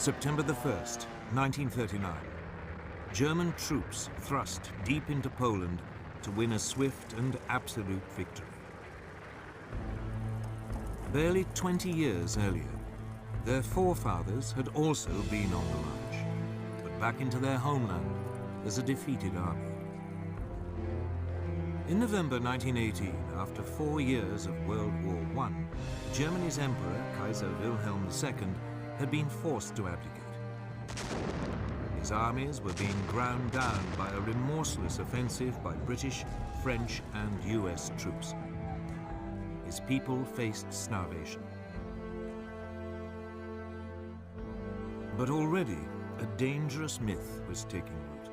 September the 1st, 1939. German troops thrust deep into Poland to win a swift and absolute victory. Barely 20 years earlier, their forefathers had also been on the march, but back into their homeland as a defeated army. In November 1918, after 4 years of World War I, Germany's Emperor, Kaiser Wilhelm II, had been forced to abdicate. His armies were being ground down by a remorseless offensive by British, French, and US troops. His people faced starvation. But already, a dangerous myth was taking root.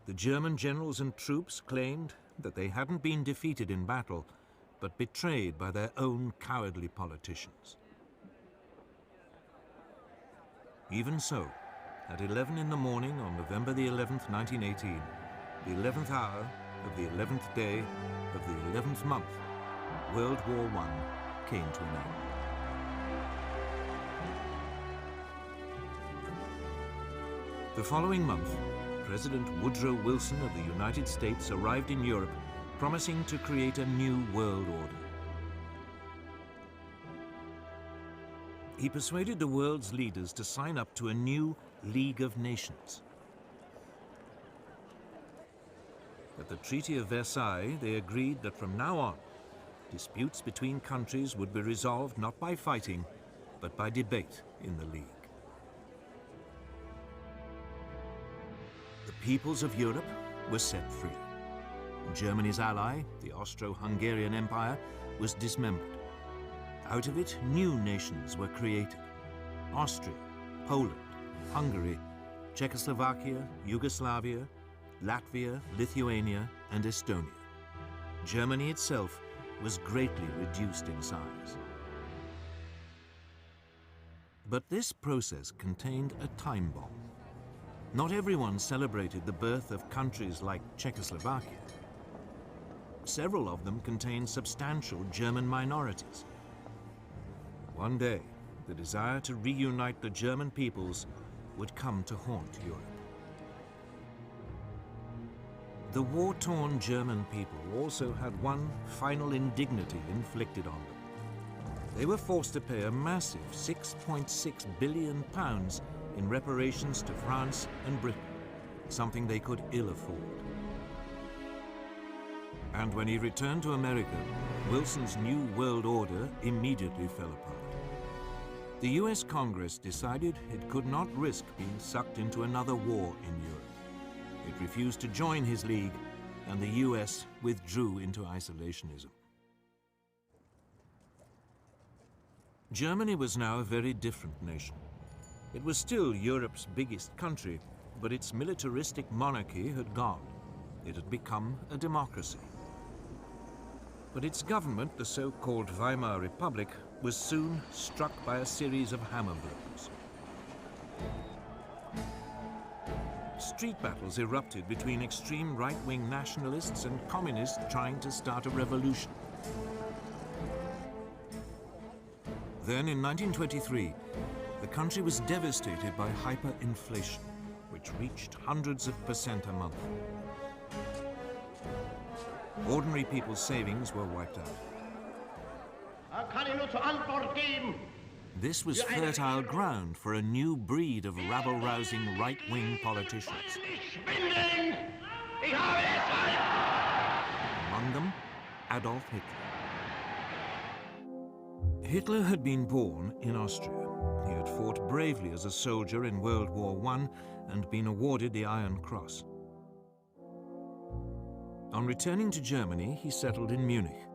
The German generals and troops claimed that they hadn't been defeated in battle, but betrayed by their own cowardly politicians. Even so, at 11 in the morning on November the 11th, 1918, the 11th hour of the 11th day of the 11th month, World War I came to an end. The following month, President Woodrow Wilson of the United States arrived in Europe, promising to create a new world order. He persuaded the world's leaders to sign up to a new League of Nations. At the Treaty of Versailles, they agreed that from now on, disputes between countries would be resolved not by fighting, but by debate in the League. The peoples of Europe were set free. Germany's ally, the Austro-Hungarian Empire, was dismembered. Out of it, new nations were created: Austria, Poland, Hungary, Czechoslovakia, Yugoslavia, Latvia, Lithuania, and Estonia. Germany itself was greatly reduced in size. But this process contained a time bomb. Not everyone celebrated the birth of countries like Czechoslovakia. Several of them contained substantial German minorities. One day, the desire to reunite the German peoples would come to haunt Europe. The war-torn German people also had one final indignity inflicted on them. They were forced to pay a massive £6.6 billion in reparations to France and Britain, something they could ill afford. And when he returned to America, Wilson's new world order immediately fell apart. The US Congress decided it could not risk being sucked into another war in Europe. It refused to join his league, and the US withdrew into isolationism. Germany was now a very different nation. It was still Europe's biggest country, but its militaristic monarchy had gone. It had become a democracy. But its government, the so-called Weimar Republic, was soon struck by a series of hammer blows. Street battles erupted between extreme right-wing nationalists and communists trying to start a revolution. Then, in 1923, the country was devastated by hyperinflation, which reached hundreds of % a month. Ordinary people's savings were wiped out. This was fertile ground for a new breed of rabble-rousing right-wing politicians. Among them, Adolf Hitler. Hitler had been born in Austria. He had fought bravely as a soldier in World War I and been awarded the Iron Cross. On returning to Germany, he settled in Munich,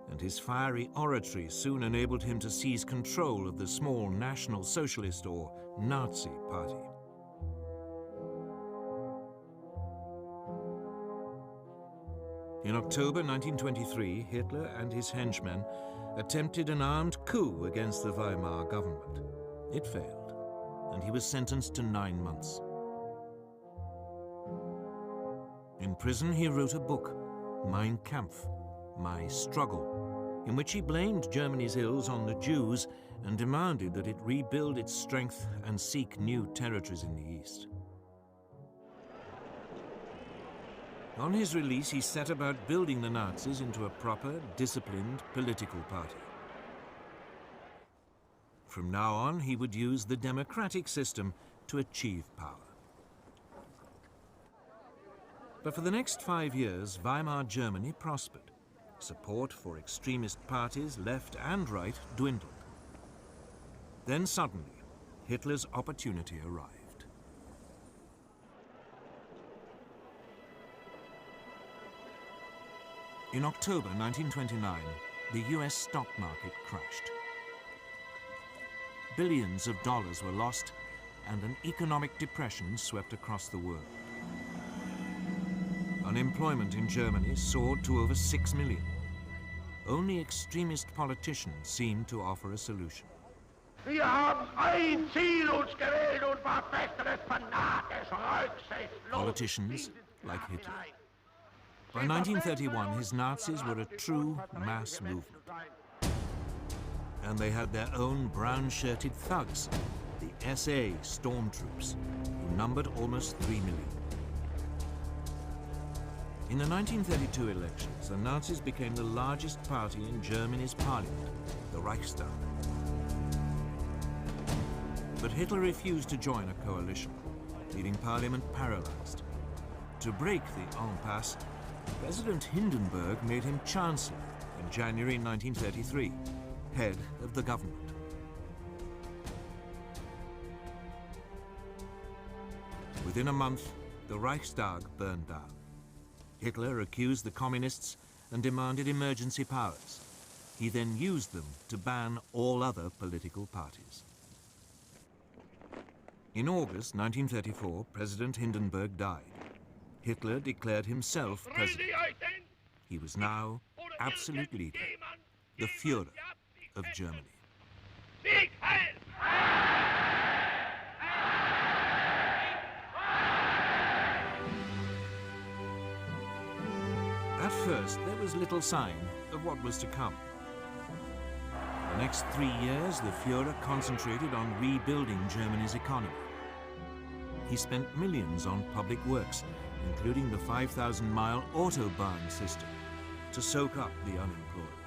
and his fiery oratory soon enabled him to seize control of the small National Socialist or Nazi Party. In October 1923, Hitler and his henchmen attempted an armed coup against the Weimar government. It failed, and he was sentenced to 9 months. In prison, he wrote a book, Mein Kampf, My Struggle, in which he blamed Germany's ills on the Jews and demanded that it rebuild its strength and seek new territories in the east. On his release, he set about building the Nazis into a proper, disciplined political party. From now on, he would use the democratic system to achieve power. But for the next 5 years, Weimar Germany prospered. Support for extremist parties, left and right, dwindled. Then suddenly, Hitler's opportunity arrived. In October 1929, the US stock market crashed. Billions of dollars were lost, and an economic depression swept across the world. Unemployment in Germany soared to over 6 million. Only extremist politicians seemed to offer a solution. Wir haben ein Ziel uns gewählt und verfechtetes fanatische Rücksichtslos. Politicians like Hitler. By 1931, his Nazis were a true mass movement. And they had their own brown-shirted thugs, the SA stormtroops, who numbered almost 3 million. In the 1932 elections, the Nazis became the largest party in Germany's parliament, the Reichstag. But Hitler refused to join a coalition, leaving parliament paralyzed. To break the impasse, President Hindenburg made him chancellor in January 1933, head of the government. Within a month, the Reichstag burned down. Hitler accused the communists and demanded emergency powers. He then used them to ban all other political parties. In August 1934, President Hindenburg died. Hitler declared himself president. He was now absolute leader, the Führer of Germany. At first, there was little sign of what was to come. The next 3 years, the Führer concentrated on rebuilding Germany's economy. He spent millions on public works, including the 5,000-mile Autobahn system, to soak up the unemployed.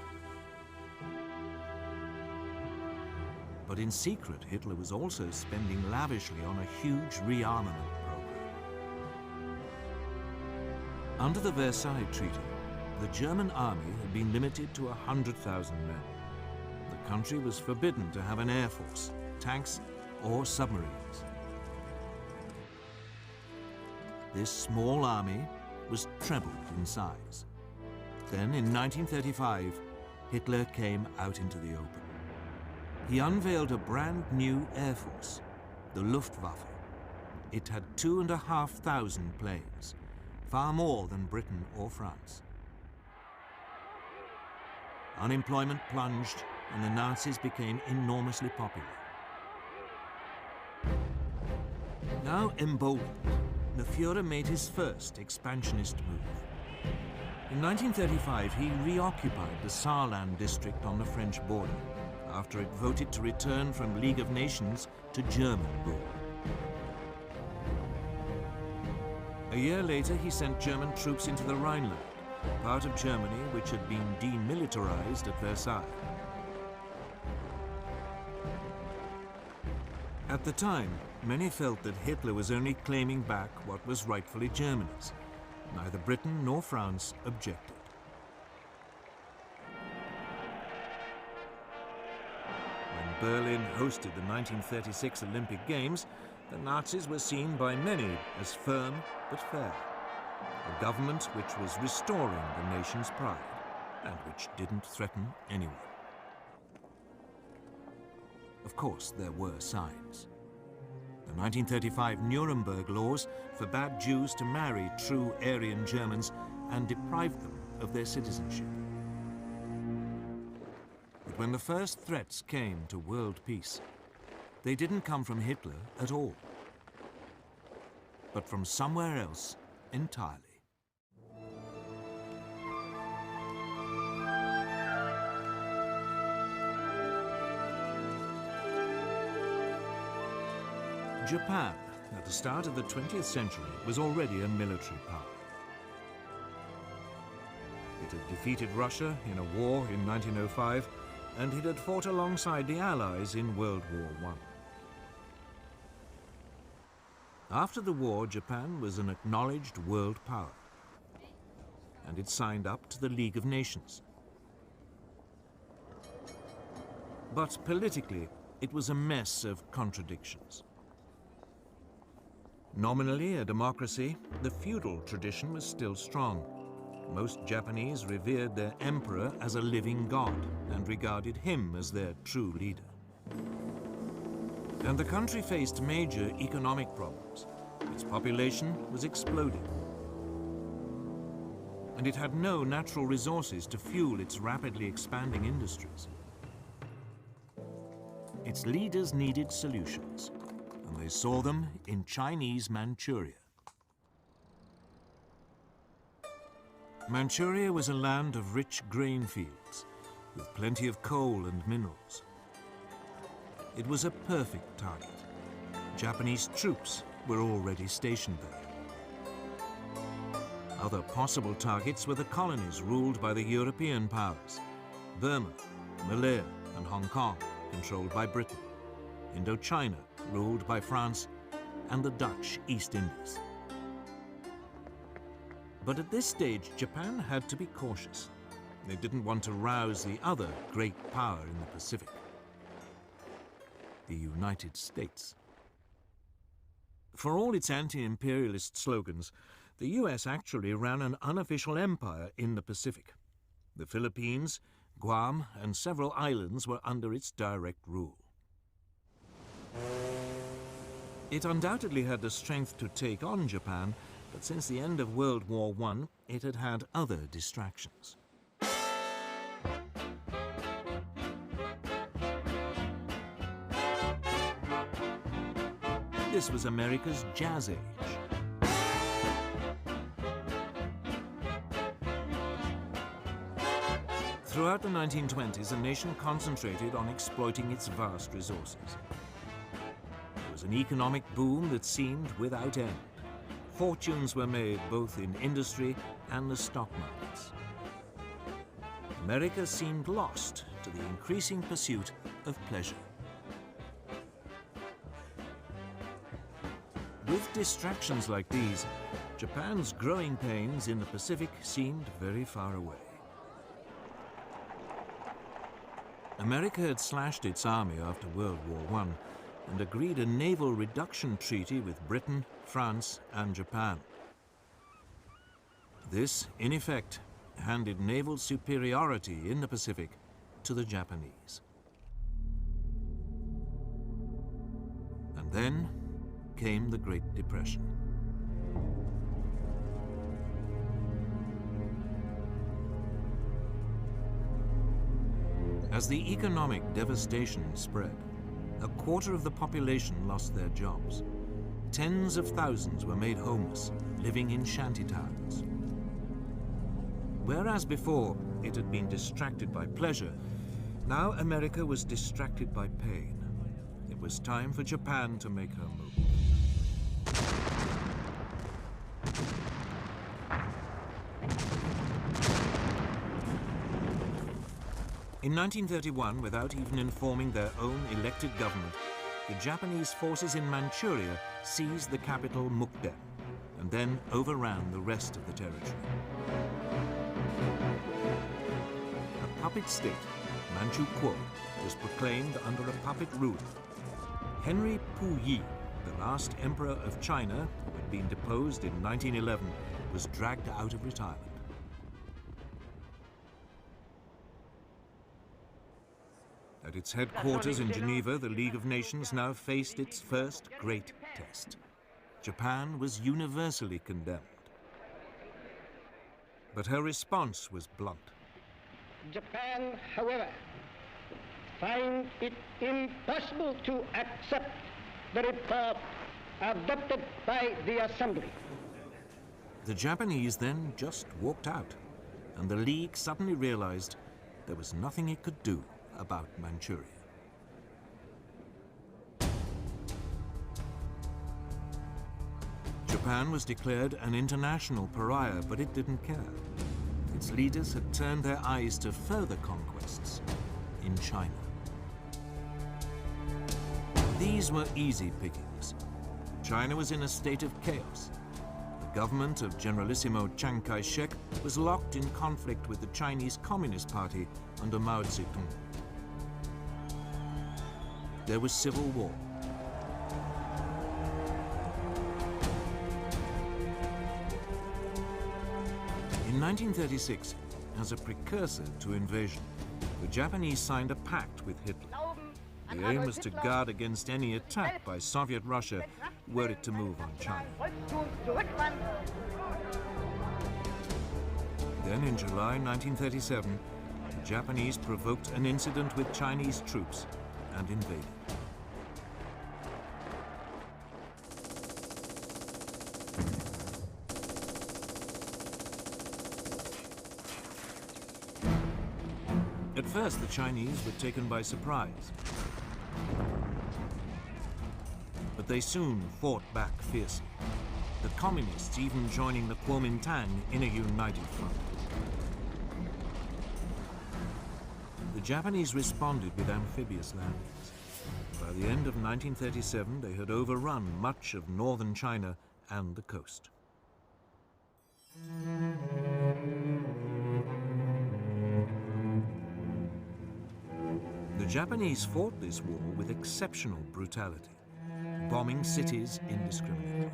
But in secret, Hitler was also spending lavishly on a huge rearmament program. Under the Versailles Treaty, the German army had been limited to 100,000 men. The country was forbidden to have an air force, tanks, or submarines. This small army was trebled in size. Then, in 1935, Hitler came out into the open. He unveiled a brand new air force, the Luftwaffe. It had 2,500 planes, far more than Britain or France. Unemployment plunged, and the Nazis became enormously popular. Now emboldened, the Führer made his first expansionist move. In 1935, he reoccupied the Saarland district on the French border, after it voted to return from League of Nations to German rule. A year later, he sent German troops into the Rhineland, part of Germany which had been demilitarized at Versailles. At the time, many felt that Hitler was only claiming back what was rightfully Germany's. Neither Britain nor France objected. When Berlin hosted the 1936 Olympic Games, the Nazis were seen by many as firm but fair. A government which was restoring the nation's pride and which didn't threaten anyone. Of course, there were signs. The 1935 Nuremberg laws forbade Jews to marry true Aryan Germans and deprived them of their citizenship. But when the first threats came to world peace, they didn't come from Hitler at all, but from somewhere else entirely. Japan, at the start of the 20th century, was already a military power. It had defeated Russia in a war in 1905, and it had fought alongside the Allies in World War I. After the war, Japan was an acknowledged world power, and it signed up to the League of Nations. But politically, it was a mess of contradictions. Nominally a democracy, the feudal tradition was still strong. Most Japanese revered their emperor as a living god and regarded him as their true leader. And the country faced major economic problems. Its population was exploding. And it had no natural resources to fuel its rapidly expanding industries. Its leaders needed solutions, and they saw them in Chinese Manchuria. Manchuria was a land of rich grain fields, with plenty of coal and minerals. It was a perfect target. Japanese troops were already stationed there. Other possible targets were the colonies ruled by the European powers: Burma, Malaya, and Hong Kong, controlled by Britain; Indochina, ruled by France; and the Dutch East Indies. But at this stage, Japan had to be cautious. They didn't want to rouse the other great power in the Pacific, the United States. For all its anti-imperialist slogans, the US actually ran an unofficial empire in the Pacific. The Philippines, Guam, and several islands were under its direct rule. It undoubtedly had the strength to take on Japan, but since the end of World War I, it had had other distractions. This was America's Jazz Age. Throughout the 1920s, the nation concentrated on exploiting its vast resources. There was an economic boom that seemed without end. Fortunes were made both in industry and the stock markets. America seemed lost to the increasing pursuit of pleasure. With distractions like these, Japan's growing pains in the Pacific seemed very far away. America had slashed its army after World War I and agreed a naval reduction treaty with Britain, France, and Japan. This, in effect, handed naval superiority in the Pacific to the Japanese. And then came the Great Depression. As the economic devastation spread, a quarter of the population lost their jobs. Tens of thousands were made homeless, living in shantytowns. Whereas before it had been distracted by pleasure, now America was distracted by pain. It was time for Japan to make her move. In 1931, without even informing their own elected government, the Japanese forces in Manchuria seized the capital Mukden and then overran the rest of the territory. A puppet state, Manchukuo, was proclaimed under a puppet ruler. Henry Puyi, the last emperor of China, who had been deposed in 1911, was dragged out of retirement. At its headquarters in Geneva, the League of Nations now faced its first great test. Japan was universally condemned. But her response was blunt. Japan, however, finds it impossible to accept the report adopted by the Assembly. The Japanese then just walked out, and the League suddenly realized there was nothing it could do about Manchuria. Japan was declared an international pariah, but it didn't care. Its leaders had turned their eyes to further conquests in China. These were easy pickings. China was in a state of chaos. The government of Generalissimo Chiang Kai-shek was locked in conflict with the Chinese Communist Party under Mao Zedong. There was civil war. In 1936, as a precursor to invasion, the Japanese signed a pact with Hitler. The aim was to guard against any attack by Soviet Russia were it to move on China. Then in July 1937, the Japanese provoked an incident with Chinese troops and invaded. At first, the Chinese were taken by surprise. But they soon fought back fiercely, the communists even joining the Kuomintang in a united front. The Japanese responded with amphibious landings. By the end of 1937, they had overrun much of northern China and the coast. The Japanese fought this war with exceptional brutality, bombing cities indiscriminately.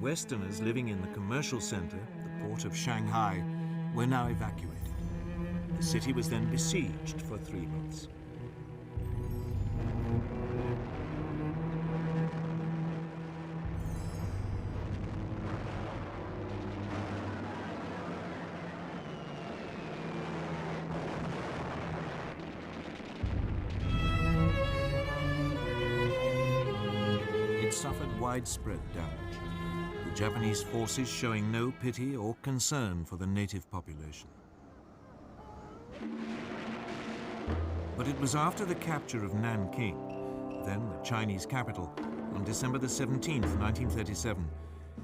Westerners living in the commercial center, the port of Shanghai, were now evacuated. The city was then besieged for 3 months. It suffered widespread damage, the Japanese forces showing no pity or concern for the native population. But it was after the capture of Nanking, then the Chinese capital, on December the 17th, 1937,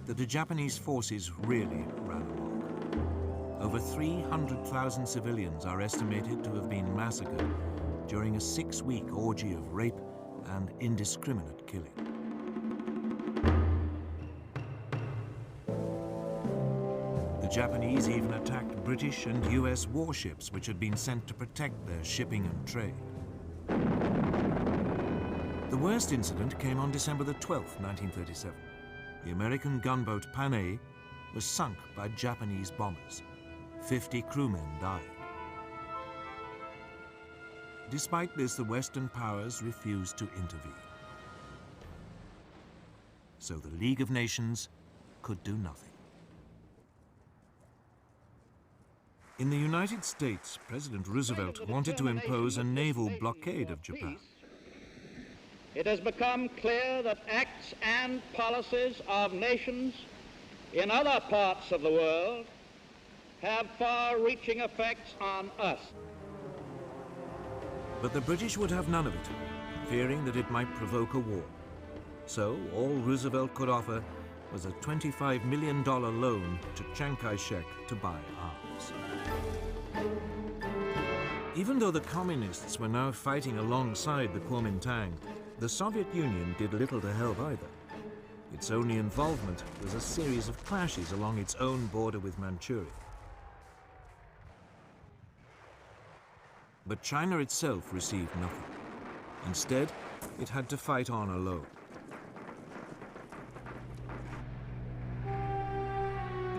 that the Japanese forces really ran amok. Over 300,000 civilians are estimated to have been massacred during a 6-week orgy of rape and indiscriminate killing. The Japanese even attacked British and US warships which had been sent to protect their shipping and trade. The worst incident came on December the 12th, 1937. The American gunboat Panay was sunk by Japanese bombers. 50 crewmen died. Despite this, the Western powers refused to intervene. So the League of Nations could do nothing. In the United States, President Roosevelt wanted to impose a naval blockade of Japan. It has become clear that acts and policies of nations in other parts of the world have far-reaching effects on us. But the British would have none of it, fearing that it might provoke a war. So all Roosevelt could offer was a $25 million loan to Chiang Kai-shek to buy arms. Even though the communists were now fighting alongside the Kuomintang, the Soviet Union did little to help either. Its only involvement was a series of clashes along its own border with Manchuria. But China itself received nothing. Instead, it had to fight on alone.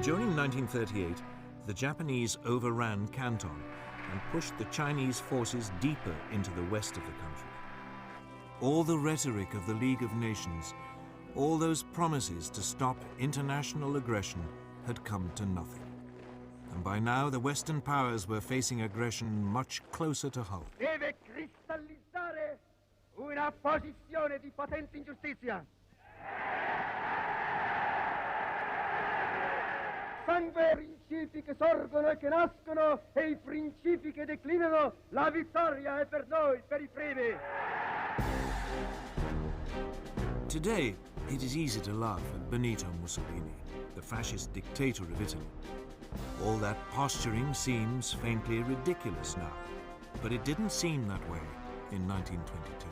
During 1938, the Japanese overran Canton and pushed the Chinese forces deeper into the west of the country. All the rhetoric of the League of Nations, all those promises to stop international aggression had come to nothing. And by now, the Western powers were facing aggression much closer to home. Deve cristallizzare una posizione di potente ingiustizia. Sangue i principi che sorgono e che nascono e i principi che declinano, la vittoria è per noi, per i primi. Today, It is easy to laugh at Benito Mussolini, the fascist dictator of Italy. All that posturing seems faintly ridiculous now, but it didn't seem that way in 1922.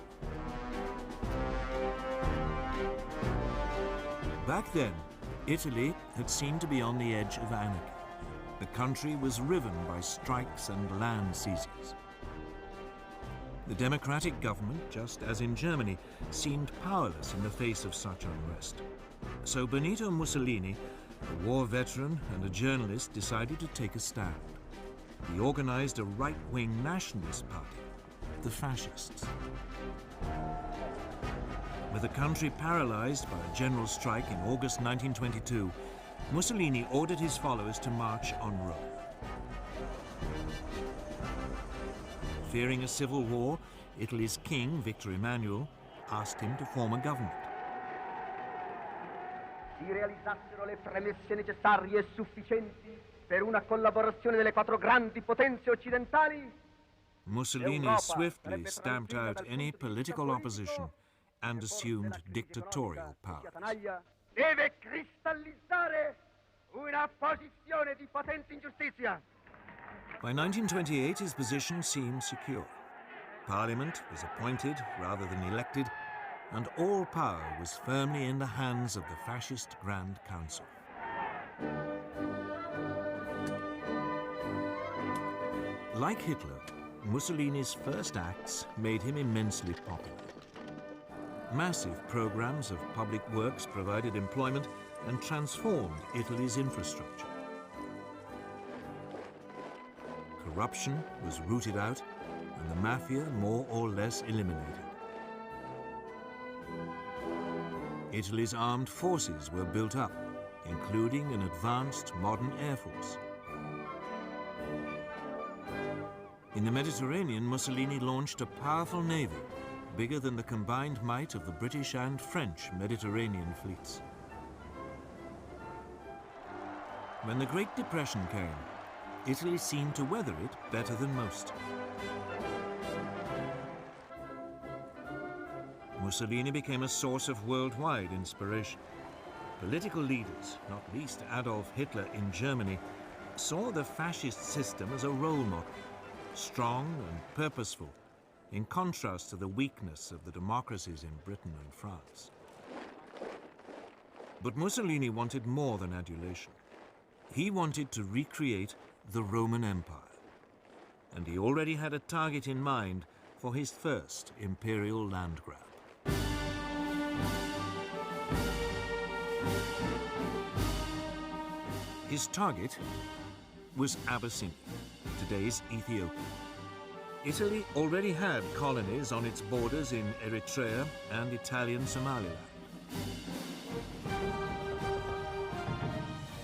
Back then, Italy had seemed to be on the edge of anarchy. The country was riven by strikes and land seizures. The democratic government, just as in Germany, seemed powerless in the face of such unrest. So Benito Mussolini, a war veteran and a journalist, decided to take a stand. He organized a right-wing nationalist party, the Fascists. With the country paralyzed by a general strike in August 1922, Mussolini ordered his followers to march on Rome. Fearing a civil war, Italy's king, Victor Emmanuel, asked him to form a government. Si realizzassero le premesse necessarie e sufficienti per una collaborazione delle quattro grandi potenze occidentali, Mussolini swiftly stamped out any political opposition and assumed dictatorial powers. deve cristallizzare una posizione di potente ingiustizia. By 1928, his position seemed secure. Parliament was appointed rather than elected, and all power was firmly in the hands of the fascist Grand Council. Like Hitler, Mussolini's first acts made him immensely popular. Massive programs of public works provided employment and transformed Italy's infrastructure. Corruption was rooted out and the mafia more or less eliminated. Italy's armed forces were built up, including an advanced modern air force. In the Mediterranean, Mussolini launched a powerful navy, bigger than the combined might of the British and French Mediterranean fleets. When the Great Depression came, Italy seemed to weather it better than most. Mussolini became a source of worldwide inspiration. Political leaders, not least Adolf Hitler in Germany, saw the fascist system as a role model, strong and purposeful, in contrast to the weakness of the democracies in Britain and France. But Mussolini wanted more than adulation. He wanted to recreate the Roman Empire, and he already had a target in mind for his first imperial land grab. His target was Abyssinia, today's Ethiopia. Italy already had colonies on its borders in Eritrea and Italian Somaliland.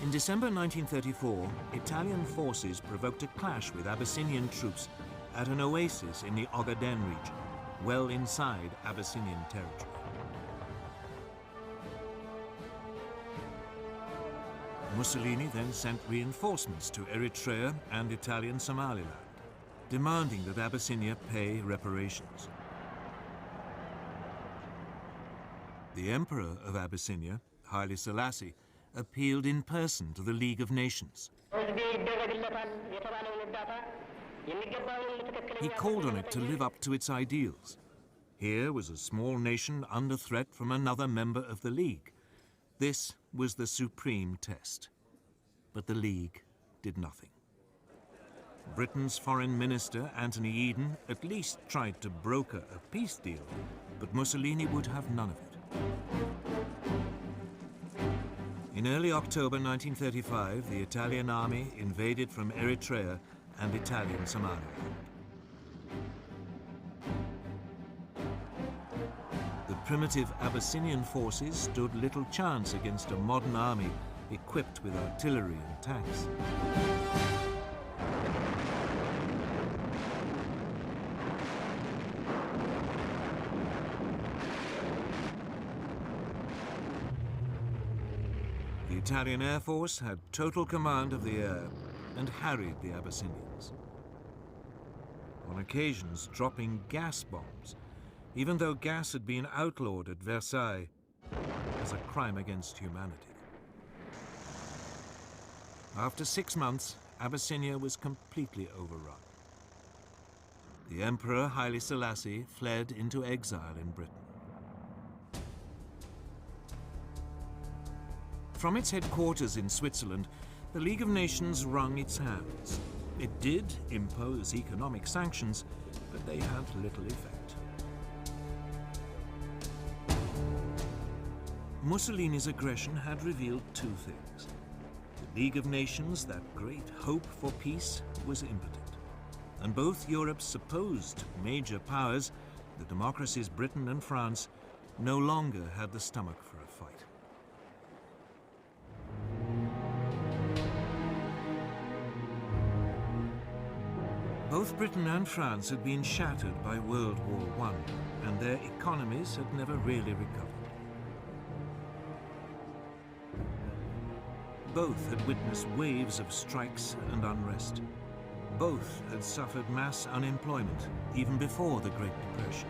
In December 1934, Italian forces provoked a clash with Abyssinian troops at an oasis in the Ogaden region, well inside Abyssinian territory. Mussolini then sent reinforcements to Eritrea and Italian Somaliland, demanding that Abyssinia pay reparations. The Emperor of Abyssinia, Haile Selassie, appealed in person to the League of Nations. He called on it to live up to its ideals. Here was a small nation under threat from another member of the League. This was the supreme test. But the League did nothing. Britain's Foreign Minister, Anthony Eden, at least tried to broker a peace deal, but Mussolini would have none of it. In early October 1935, the Italian army invaded from Eritrea and Italian Somaliland. The primitive Abyssinian forces stood little chance against a modern army equipped with artillery and tanks. The Italian Air Force had total command of the air and harried the Abyssinians, on occasions dropping gas bombs. Even though gas had been outlawed at Versailles, a as a crime against humanity. After 6 months, Abyssinia was completely overrun. The Emperor Haile Selassie fled into exile in Britain. From its headquarters in Switzerland, the League of Nations wrung its hands. It did impose economic sanctions, but they had little effect. Mussolini's aggression had revealed 2 things. The League of Nations, that great hope for peace, was impotent. And both Europe's supposed major powers, the democracies Britain and France, no longer had the stomach for a fight. Both Britain and France had been shattered by World War I, and their economies had never really recovered. Both had witnessed waves of strikes and unrest. Both had suffered mass unemployment, even before the Great Depression.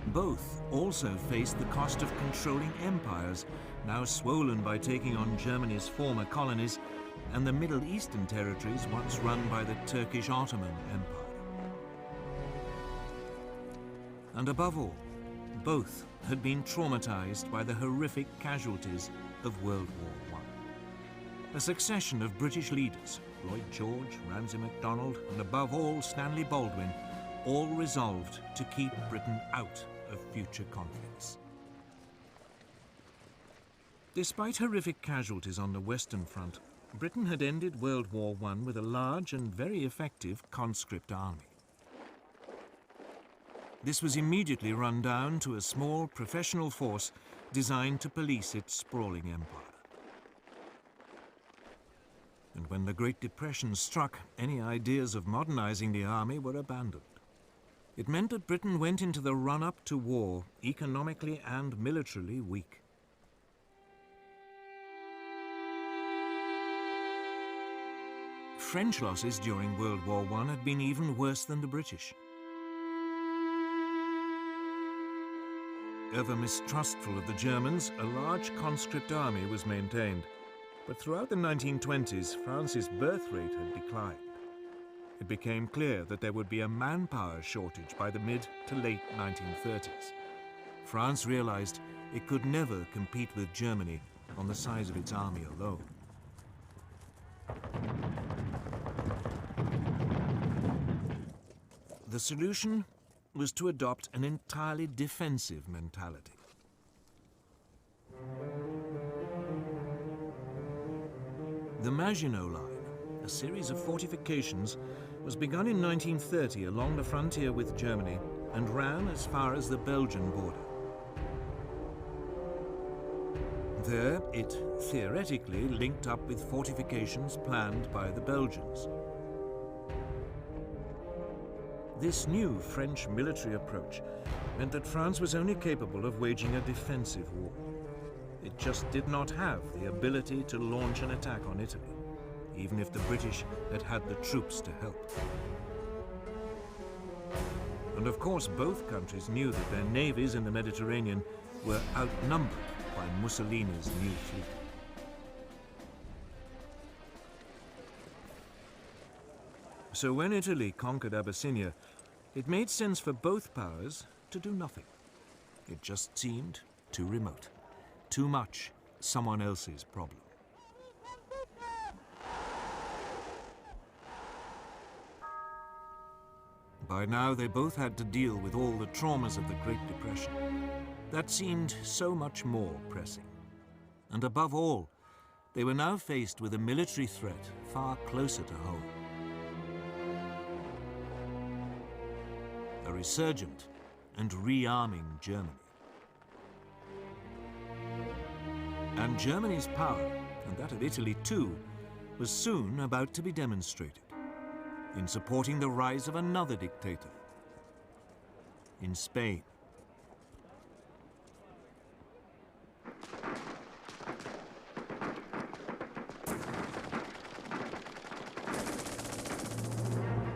Both also faced the cost of controlling empires, now swollen by taking on Germany's former colonies and the Middle Eastern territories once run by the Turkish Ottoman Empire. And above all, both had been traumatized by the horrific casualties of World War I. A succession of British leaders, Lloyd George, Ramsay MacDonald, and above all Stanley Baldwin, all resolved to keep Britain out of future conflicts. Despite horrific casualties on the Western Front, Britain had ended World War I with a large and very effective conscript army. This was immediately run down to a small professional force designed to police its sprawling empire. And when the Great Depression struck, any ideas of modernizing the army were abandoned. It meant that Britain went into the run-up to war economically and militarily weak. French losses during World War I had been even worse than the British. Ever mistrustful of the Germans, a large conscript army was maintained. But throughout the 1920s, France's birth rate had declined. It became clear that there would be a manpower shortage by the mid to late 1930s. France realized it could never compete with Germany on the size of its army alone. The solution was to adopt an entirely defensive mentality. The Maginot Line, a series of fortifications, was begun in 1930 along the frontier with Germany and ran as far as the Belgian border. There, it theoretically linked up with fortifications planned by the Belgians. This new French military approach meant that France was only capable of waging a defensive war. It just did not have the ability to launch an attack on Italy, even if the British had had the troops to help. And of course, both countries knew that their navies in the Mediterranean were outnumbered by Mussolini's new fleet. So when Italy conquered Abyssinia, it made sense for both powers to do nothing. It just seemed too remote, too much someone else's problem. By now, they both had to deal with all the traumas of the Great Depression. That seemed so much more pressing. And above all, they were now faced with a military threat far closer to home. A resurgent and rearming Germany. And Germany's power, and that of Italy too, was soon about to be demonstrated in supporting the rise of another dictator in Spain.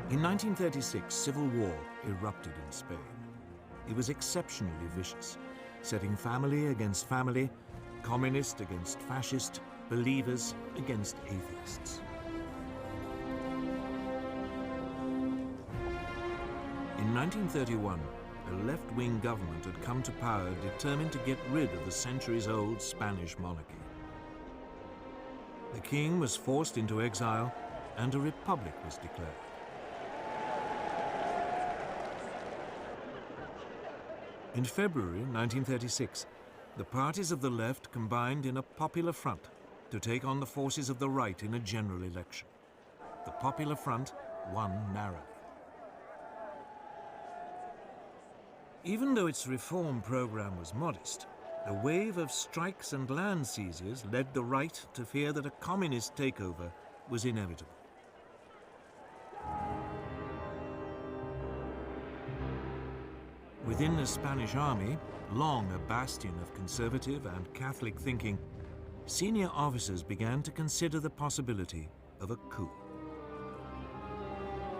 In 1936, civil war erupted in Spain. he was exceptionally vicious, setting family against family, communist against fascist, believers against atheists. In 1931, a left-wing government had come to power determined to get rid of the centuries-old Spanish monarchy. The king was forced into exile and a republic was declared. In February 1936, the parties of the left combined in a popular front to take on the forces of the right in a general election. The Popular Front won narrowly. Even though its reform program was modest, a wave of strikes and land seizures led the right to fear that a communist takeover was inevitable. Within the Spanish army, long a bastion of conservative and Catholic thinking, senior officers began to consider the possibility of a coup.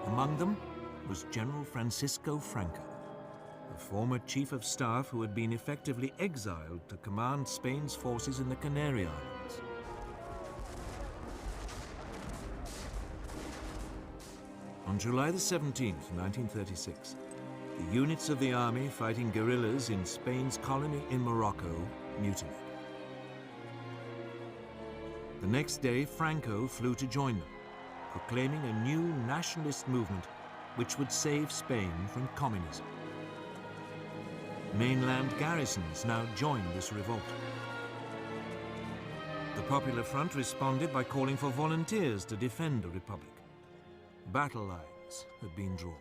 Among them was General Francisco Franco, a former chief of staff who had been effectively exiled to command Spain's forces in the Canary Islands. On July the 17th, 1936, the units of the army fighting guerrillas in Spain's colony in Morocco mutinied. The next day, Franco flew to join them, proclaiming a new nationalist movement which would save Spain from communism. Mainland garrisons now joined this revolt. The Popular Front responded by calling for volunteers to defend the republic. Battle lines had been drawn.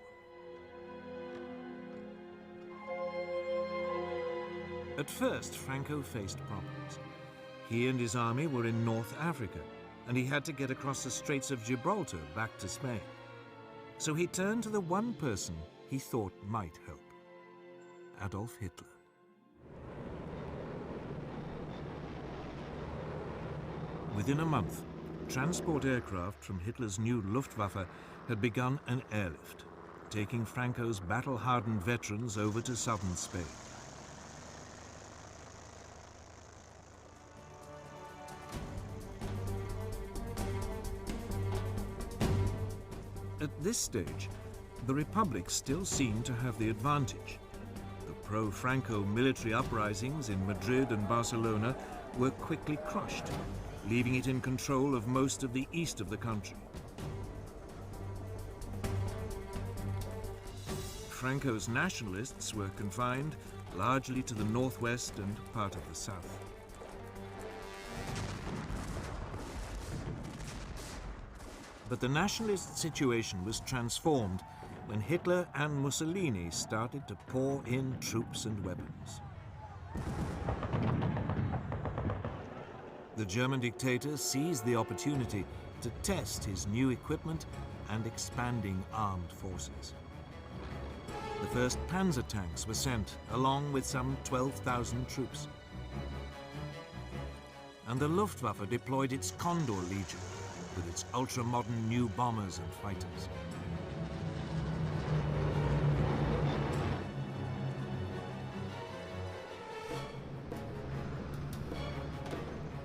At first, Franco faced problems. He and his army were in North Africa, and he had to get across the Straits of Gibraltar back to Spain. So he turned to the one person he thought might help: Adolf Hitler. Within a month, transport aircraft from Hitler's new Luftwaffe had begun an airlift, taking Franco's battle-hardened veterans over to southern Spain. At this stage, the Republic still seemed to have the advantage. The pro-Franco military uprisings in Madrid and Barcelona were quickly crushed, leaving it in control of most of the east of the country. Franco's nationalists were confined largely to the northwest and part of the south. But the nationalist situation was transformed when Hitler and Mussolini started to pour in troops and weapons. The German dictator seized the opportunity to test his new equipment and expanding armed forces. The first panzer tanks were sent, along with some 12,000 troops. And the Luftwaffe deployed its Condor Legion, with its ultra-modern new bombers and fighters.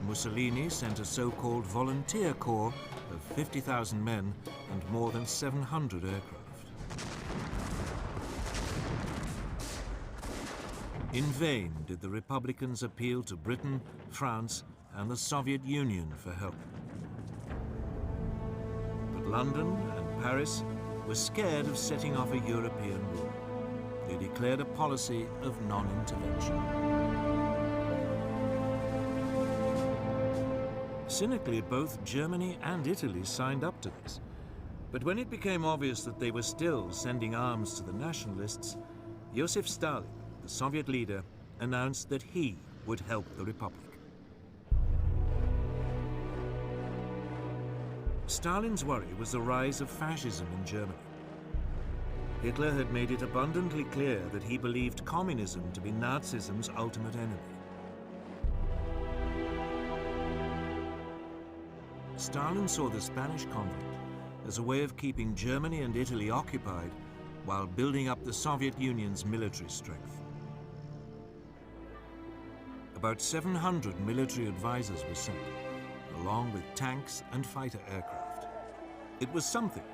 Mussolini sent a so-called volunteer corps of 50,000 men and more than 700 aircraft. In vain did the Republicans appeal to Britain, France, and the Soviet Union for help. But London and Paris were scared of setting off a European war. They declared a policy of non-intervention. Cynically, both Germany and Italy signed up to this. But when it became obvious that they were still sending arms to the nationalists, Joseph Stalin, the Soviet leader, announced that he would help the Republic. Stalin's worry was the rise of fascism in Germany. Hitler had made it abundantly clear that he believed communism to be Nazism's ultimate enemy. Stalin saw the Spanish conflict as a way of keeping Germany and Italy occupied while building up the Soviet Union's military strength. About 700 military advisors were sent, along with tanks and fighter aircraft. It was something,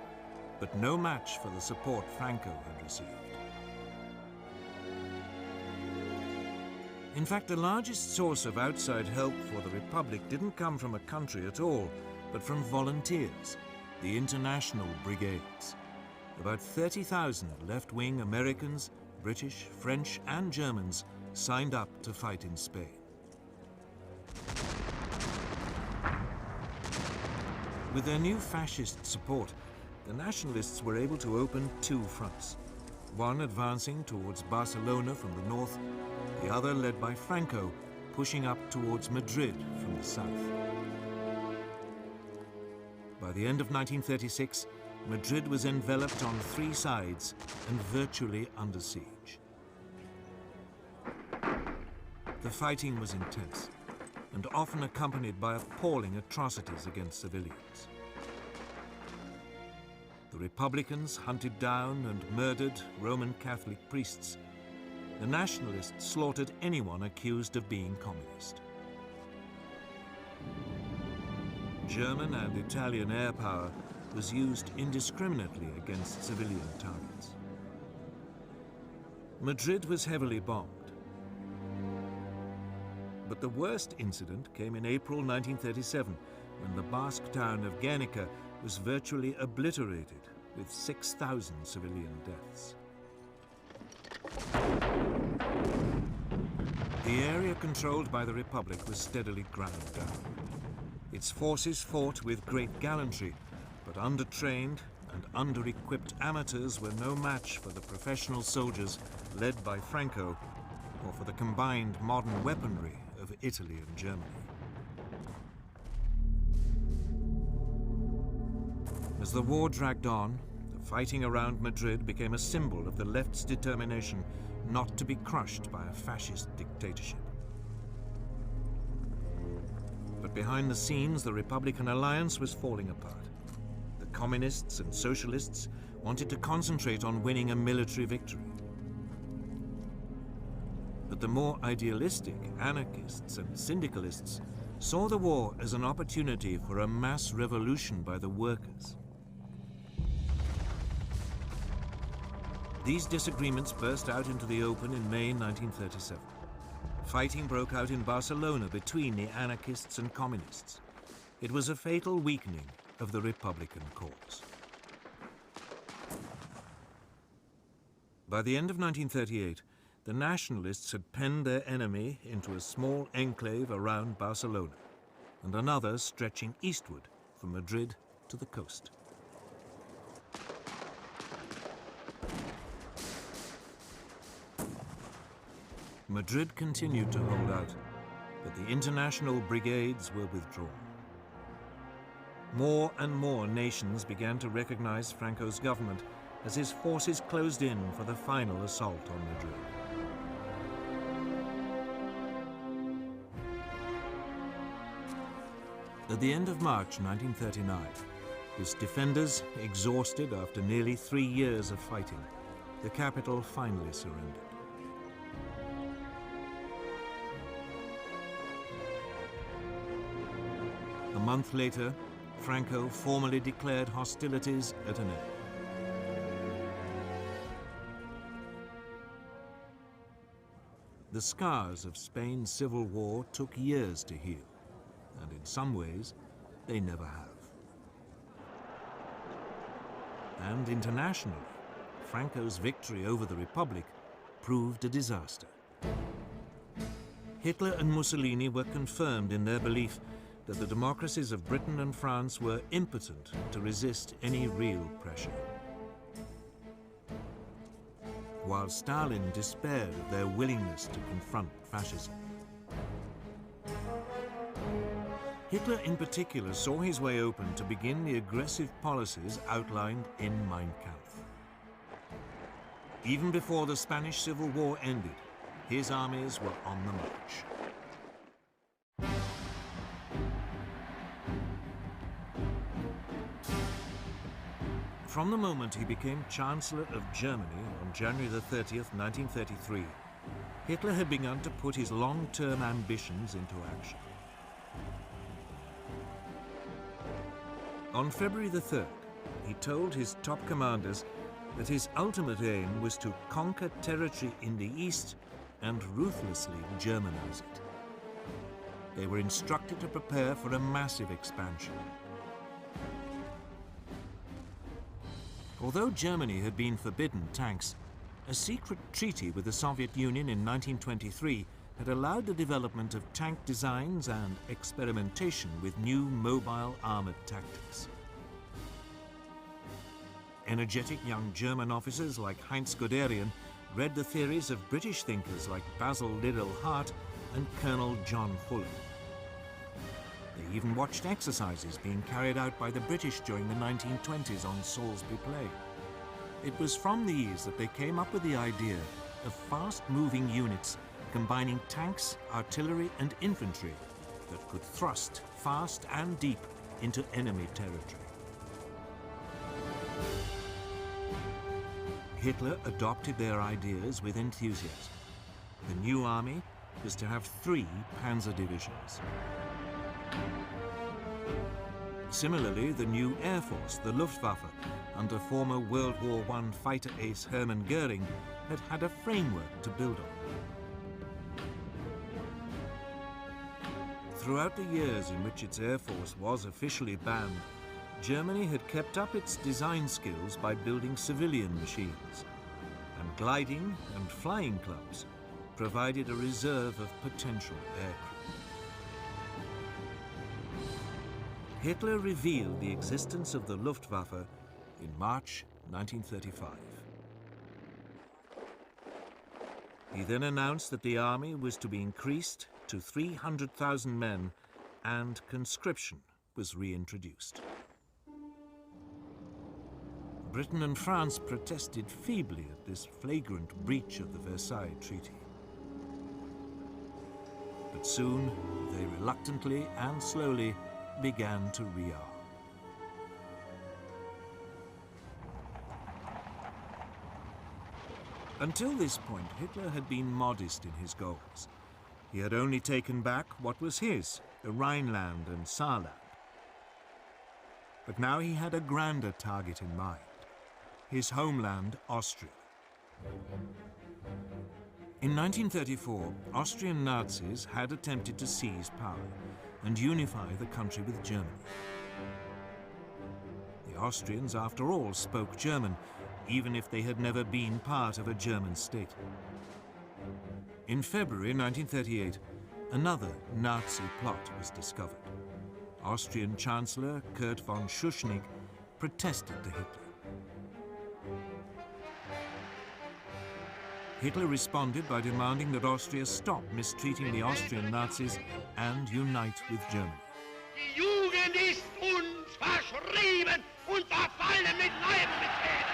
but no match for the support Franco had received. In fact, the largest source of outside help for the Republic didn't come from a country at all, but from volunteers, the international brigades. About 30,000 left-wing Americans, British, French, and Germans signed up to fight in Spain. With their new fascist support, the nationalists were able to open two fronts, one advancing towards Barcelona from the north, the other led by Franco, pushing up towards Madrid from the south. By the end of 1936, Madrid was enveloped on three sides and virtually under siege. The fighting was intense and often accompanied by appalling atrocities against civilians. The Republicans hunted down and murdered Roman Catholic priests. The nationalists slaughtered anyone accused of being communist. German and Italian air power was used indiscriminately against civilian targets. Madrid was heavily bombed. But the worst incident came in April 1937, when the Basque town of Guernica was virtually obliterated, with 6,000 civilian deaths. The area controlled by the Republic was steadily ground down. Its forces fought with great gallantry, but undertrained and under-equipped amateurs were no match for the professional soldiers led by Franco, or for the combined modern weaponry of Italy and Germany. As the war dragged on, the fighting around Madrid became a symbol of the left's determination not to be crushed by a fascist dictatorship. But behind the scenes, the Republican alliance was falling apart. The communists and socialists wanted to concentrate on winning a military victory. But the more idealistic anarchists and syndicalists saw the war as an opportunity for a mass revolution by the workers. These disagreements burst out into the open in May 1937. Fighting broke out in Barcelona between the anarchists and communists. It was a fatal weakening of the Republican cause. By the end of 1938, the nationalists had penned their enemy into a small enclave around Barcelona, and another stretching eastward from Madrid to the coast. Madrid continued to hold out, but the international brigades were withdrawn. More and more nations began to recognize Franco's government as his forces closed in for the final assault on Madrid. At the end of March 1939, its defenders, exhausted after nearly 3 years of fighting, the capital finally surrendered. A month later, Franco formally declared hostilities at an end. The scars of Spain's civil war took years to heal, and in some ways, they never have. And internationally, Franco's victory over the Republic proved a disaster. Hitler and Mussolini were confirmed in their belief that the democracies of Britain and France were impotent to resist any real pressure. While Stalin despaired of their willingness to confront fascism. Hitler in particular saw his way open to begin the aggressive policies outlined in Mein Kampf. Even before the Spanish Civil War ended, his armies were on the march. From the moment he became Chancellor of Germany on January the 30th, 1933, Hitler had begun to put his long-term ambitions into action. On February the 3rd, he told his top commanders that his ultimate aim was to conquer territory in the east and ruthlessly Germanize it. They were instructed to prepare for a massive expansion. Although Germany had been forbidden tanks, a secret treaty with the Soviet Union in 1923 had allowed the development of tank designs and experimentation with new mobile armored tactics. Energetic young German officers like Heinz Guderian read the theories of British thinkers like Basil Liddell Hart and Colonel John Fuller. They even watched exercises being carried out by the British during the 1920s on Salisbury Plain. It was from these that they came up with the idea of fast-moving units combining tanks, artillery and infantry that could thrust fast and deep into enemy territory. Hitler adopted their ideas with enthusiasm. The new army was to have 3 panzer divisions. Similarly, the new Air Force, the Luftwaffe, under former World War I fighter ace Hermann Goering, had had a framework to build on. Throughout the years in which its Air Force was officially banned, Germany had kept up its design skills by building civilian machines, and gliding and flying clubs provided a reserve of potential aircraft. Hitler revealed the existence of the Luftwaffe in March 1935. He then announced that the army was to be increased to 300,000 men and conscription was reintroduced. Britain and France protested feebly at this flagrant breach of the Versailles Treaty. But soon they reluctantly and slowly began to rearm. Until this point, Hitler had been modest in his goals. He had only taken back what was his, the Rhineland and Saarland. But now he had a grander target in mind, his homeland, Austria. In 1934, Austrian Nazis had attempted to seize power and unify the country with Germany. The Austrians, after all, spoke German, even if they had never been part of a German state. In February 1938, another Nazi plot was discovered. Austrian Chancellor Kurt von Schuschnigg protested to Hitler. Hitler responded by demanding that Austria stop mistreating the Austrian Nazis and unite with Germany. Die Jugend ist uns verschrieben und verfallen mit Leib und mit Seele.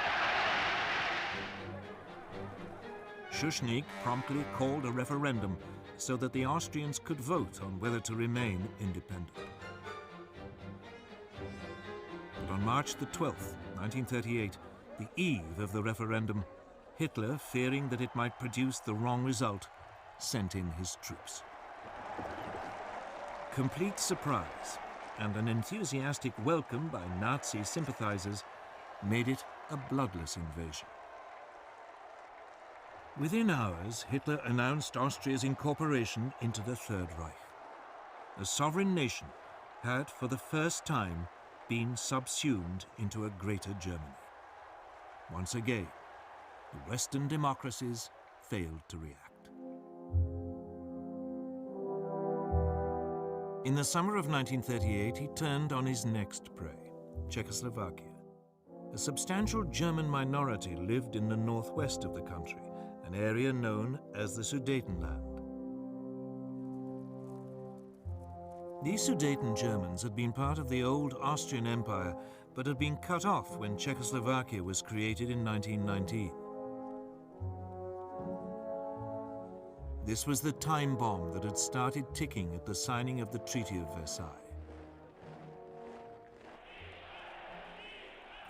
Schuschnigg promptly called a referendum so that the Austrians could vote on whether to remain independent. But on March the 12th, 1938, the eve of the referendum, Hitler, fearing that it might produce the wrong result, sent in his troops. Complete surprise and an enthusiastic welcome by Nazi sympathizers made it a bloodless invasion. Within hours, Hitler announced Austria's incorporation into the Third Reich. A sovereign nation had, for the first time, been subsumed into a greater Germany. Once again, the Western democracies failed to react. In the summer of 1938, he turned on his next prey, Czechoslovakia. A substantial German minority lived in the northwest of the country, an area known as the Sudetenland. These Sudeten Germans had been part of the old Austrian Empire, but had been cut off when Czechoslovakia was created in 1919. This was the time bomb that had started ticking at the signing of the Treaty of Versailles.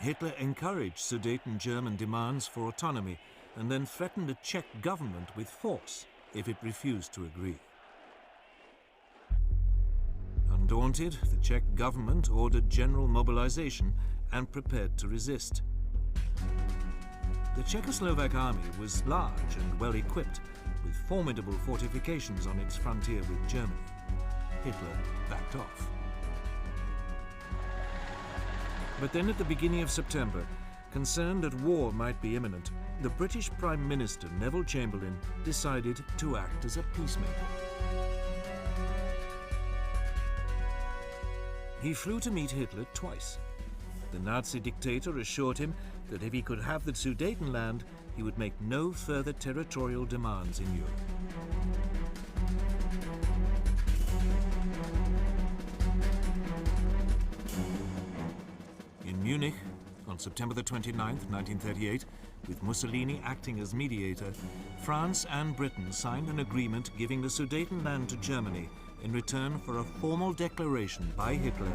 Hitler encouraged Sudeten German demands for autonomy and then threatened the Czech government with force if it refused to agree. Undaunted, the Czech government ordered general mobilization and prepared to resist. The Czechoslovak army was large and well equipped, with formidable fortifications on its frontier with Germany. Hitler backed off. But then at the beginning of September, concerned that war might be imminent, the British Prime Minister Neville Chamberlain decided to act as a peacemaker. He flew to meet Hitler twice. The Nazi dictator assured him that if he could have the Sudetenland, he would make no further territorial demands in Europe. In Munich, on September the 29th, 1938, with Mussolini acting as mediator, France and Britain signed an agreement giving the Sudetenland to Germany in return for a formal declaration by Hitler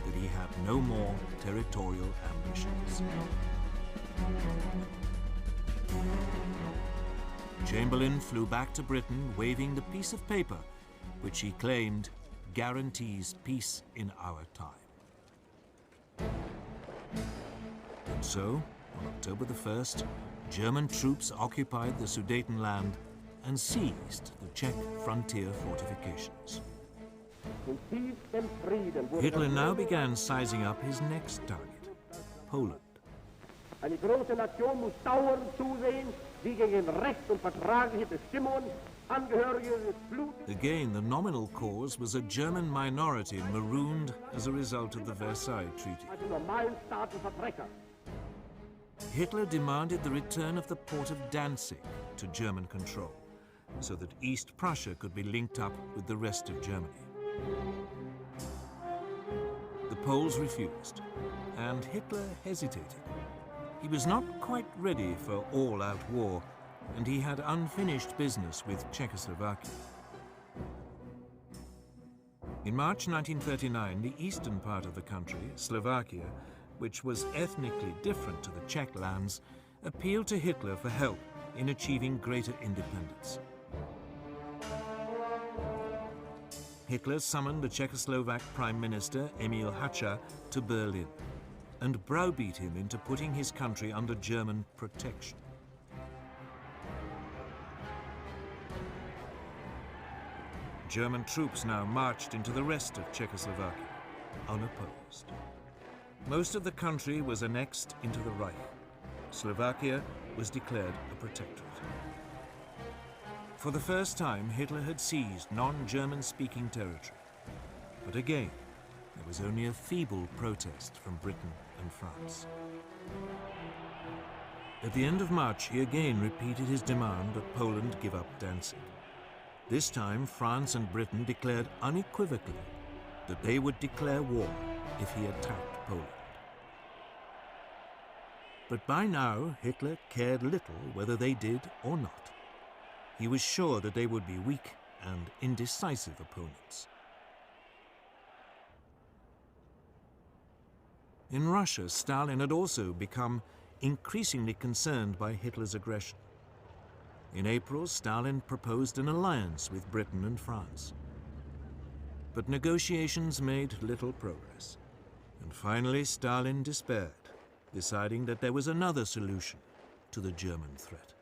that he had no more territorial ambitions. Chamberlain flew back to Britain waving the piece of paper which he claimed guarantees peace in our time. And so, on October the 1st, German troops occupied the Sudetenland and seized the Czech frontier fortifications. Hitler now began sizing up his next target, Poland. Eine große Nation muss dauernd zusehen, wie gegen Recht und vertragliche Bestimmungen Angehörige des Blutes. Again, the nominal cause was a German minority marooned as a result of the Versailles Treaty. Hitler demanded the return of the port of Danzig to German control, so that East Prussia could be linked up with the rest of Germany. The Poles refused, and Hitler hesitated. He was not quite ready for all-out war, and he had unfinished business with Czechoslovakia. In March 1939, the eastern part of the country, Slovakia, which was ethnically different to the Czech lands, appealed to Hitler for help in achieving greater independence. Hitler summoned the Czechoslovak Prime Minister Emil Hácha to Berlin and browbeat him into putting his country under German protection. German troops now marched into the rest of Czechoslovakia, unopposed. Most of the country was annexed into the Reich. Slovakia was declared a protectorate. For the first time, Hitler had seized non-German-speaking territory. But again, there was only a feeble protest from Britain and France. At the end of March, he again repeated his demand that Poland give up Danzig. This time, France and Britain declared unequivocally that they would declare war if he attacked Poland. But by now, Hitler cared little whether they did or not. He was sure that they would be weak and indecisive opponents. In Russia, Stalin had also become increasingly concerned by Hitler's aggression. In April, Stalin proposed an alliance with Britain and France. But negotiations made little progress. And finally, Stalin despaired, deciding that there was another solution to the German threat.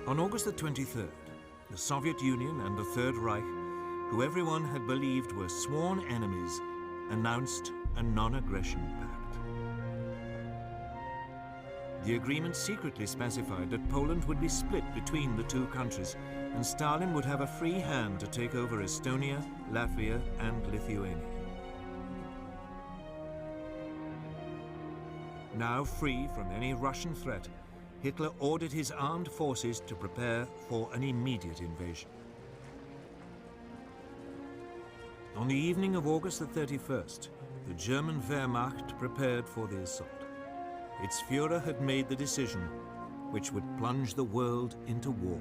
On August the 23rd, the Soviet Union and the Third Reich, who everyone had believed were sworn enemies, announced a non-aggression pact. The agreement secretly specified that Poland would be split between the two countries, and Stalin would have a free hand to take over Estonia, Latvia, and Lithuania. Now free from any Russian threat, Hitler ordered his armed forces to prepare for an immediate invasion. On the evening of August the 31st, the German Wehrmacht prepared for the assault. Its Führer had made the decision which would plunge the world into war.